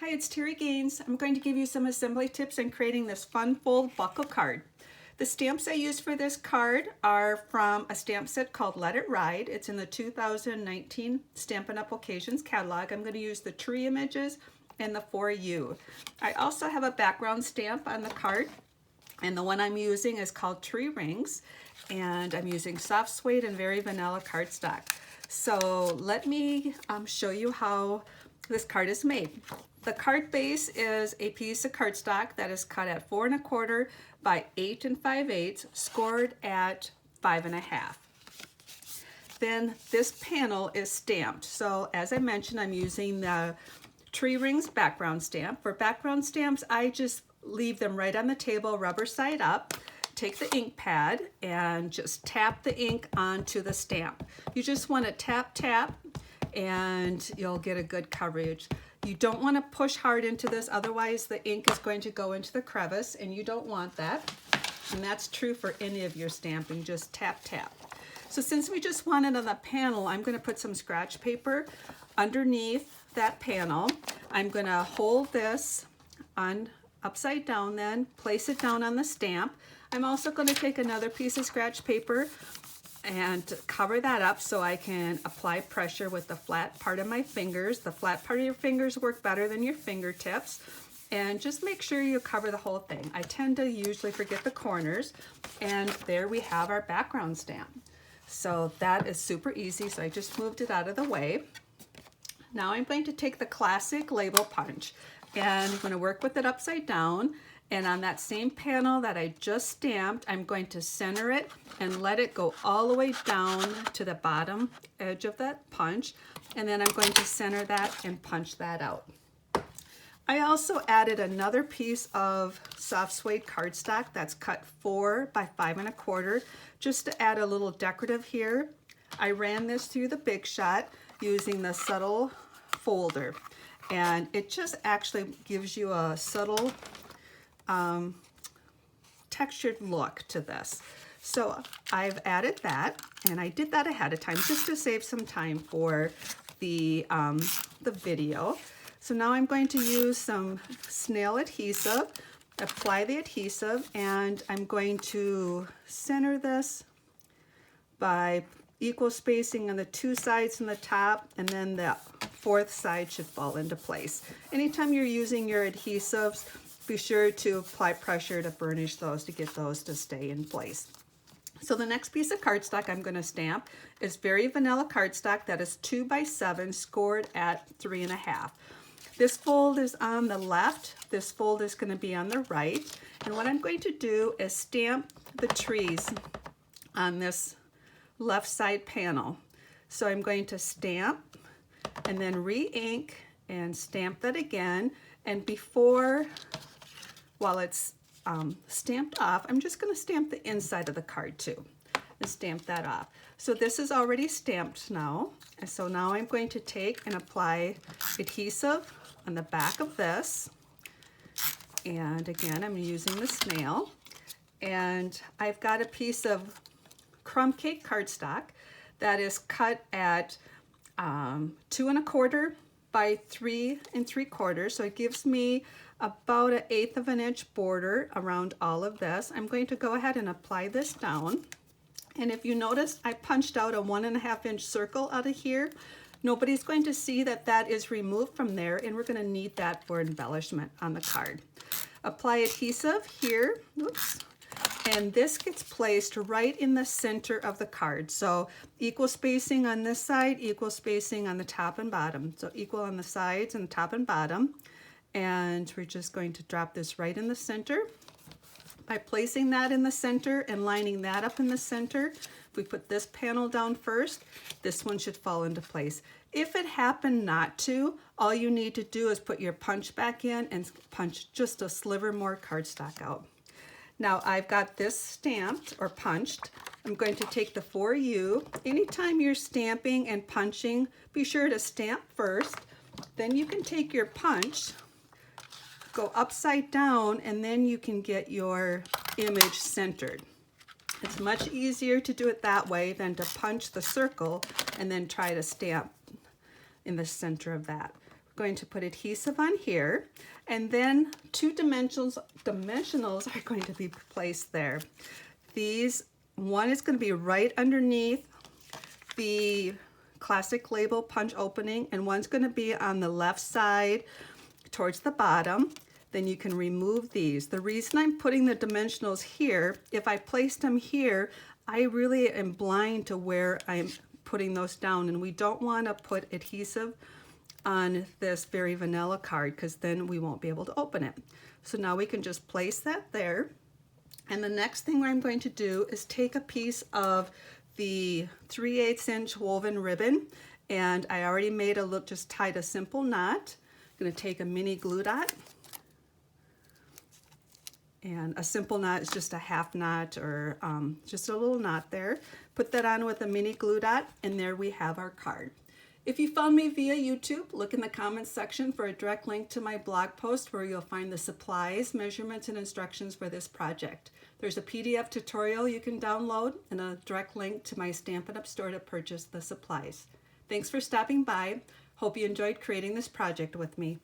Hi, it's Terry Gaines. I'm going to give you some assembly tips on creating this fun fold buckle card. The stamps I use for this card are from a stamp set called Let It Ride. It's in the 2019 Stampin' Up Occasions catalog. I'm going to use the tree images and the For You. I also have a background stamp on the card, and the one I'm using is called Tree Rings, and I'm using soft suede and very vanilla cardstock. So let me show you how this card is made. The card base is a piece of cardstock that is cut at 4 1/4 by 8 5/8, scored at 5 1/2. Then this panel is stamped. So as I mentioned, I'm using the Tree Rings background stamp. For background stamps, I just leave them right on the table, rubber side up. Take the ink pad and just tap the ink onto the stamp. You just want to tap, tap, and you'll get a good coverage. You don't want to push hard into this, otherwise the ink is going to go into the crevice, and you don't want that. And that's true for any of your stamping, just tap, tap. So since we just want it on the panel, I'm going to put some scratch paper underneath that panel. I'm going to hold this on upside down, then place it down on the stamp. I'm also going to take another piece of scratch paper and cover that up so I can apply pressure with the flat part of my fingers. The flat part of your fingers work better than your fingertips. And just make sure you cover the whole thing. I tend to usually forget the corners. And there we have our background stamp. So that is super easy. So I just moved it out of the way. Now I'm going to take the classic label punch, and I'm going to work with it upside down. And on that same panel that I just stamped, I'm going to center it and let it go all the way down to the bottom edge of that punch. And then I'm going to center that and punch that out. I also added another piece of soft suede cardstock that's cut 4 by 5 1/4, just to add a little decorative here. I ran this through the Big Shot using the subtle folder, and it just actually gives you a subtle textured look to this. So I've added that, and I did that ahead of time just to save some time for the video. So now I'm going to use some snail adhesive, apply the adhesive, and I'm going to center this by equal spacing on the 2 sides from the top, and then the 4th side should fall into place. Anytime you're using your adhesives, be sure to apply pressure to burnish those, to get those to stay in place. So the next piece of cardstock I'm going to stamp is very vanilla cardstock that is 2 by 7, scored at 3 1/2. This fold is on the left, this fold is going to be on the right, and what I'm going to do is stamp the trees on this left side panel. So I'm going to stamp and then re-ink and stamp that again, and while it's stamped off, I'm just going to stamp the inside of the card too and stamp that off. So this is already stamped now, and so now I'm going to take and apply adhesive on the back of this, and again I'm using the snail, and I've got a piece of crumb cake cardstock that is cut at 2 1/4 by 3 3/4, so it gives me about 1/8 of an inch border around all of this. I'm going to go ahead and apply this down, and if you notice, I punched out a 1 1/2 inch circle out of here. Nobody's going to see that that is removed from there, and we're going to need that for embellishment on the card. Apply adhesive here, oops, and this gets placed right in the center of the card. So equal spacing on this side, equal spacing on the top and bottom. So equal on the sides and top and bottom. And we're just going to drop this right in the center. By placing that in the center and lining that up in the center, if we put this panel down first, this one should fall into place. If it happened not to, all you need to do is put your punch back in and punch just a sliver more cardstock out. Now I've got this stamped or punched. I'm going to take the For You. Anytime you're stamping and punching, be sure to stamp first. Then you can take your punch, go upside down, and then you can get your image centered. It's much easier to do it that way than to punch the circle and then try to stamp in the center of that. We're going to put adhesive on here, and then two dimensionals are going to be placed there. One is going to be right underneath the classic label punch opening, and one's going to be on the left side towards the bottom. Then you can remove these. The reason I'm putting the dimensionals here, if I placed them here, I really am blind to where I'm putting those down, and we don't want to put adhesive on this very vanilla card because then we won't be able to open it. So now we can just place that there. And the next thing I'm going to do is take a piece of the 3/8 inch woven ribbon, and I already made a look, just tied a simple knot. I'm going to take a mini glue dot, and a simple knot is just a half knot or just a little knot there. Put that on with a mini glue dot, and there we have our card. If you found me via YouTube, look in the comments section for a direct link to my blog post where you'll find the supplies, measurements, and instructions for this project. There's a PDF tutorial you can download and a direct link to my Stampin' Up! Store to purchase the supplies. Thanks for stopping by. Hope you enjoyed creating this project with me.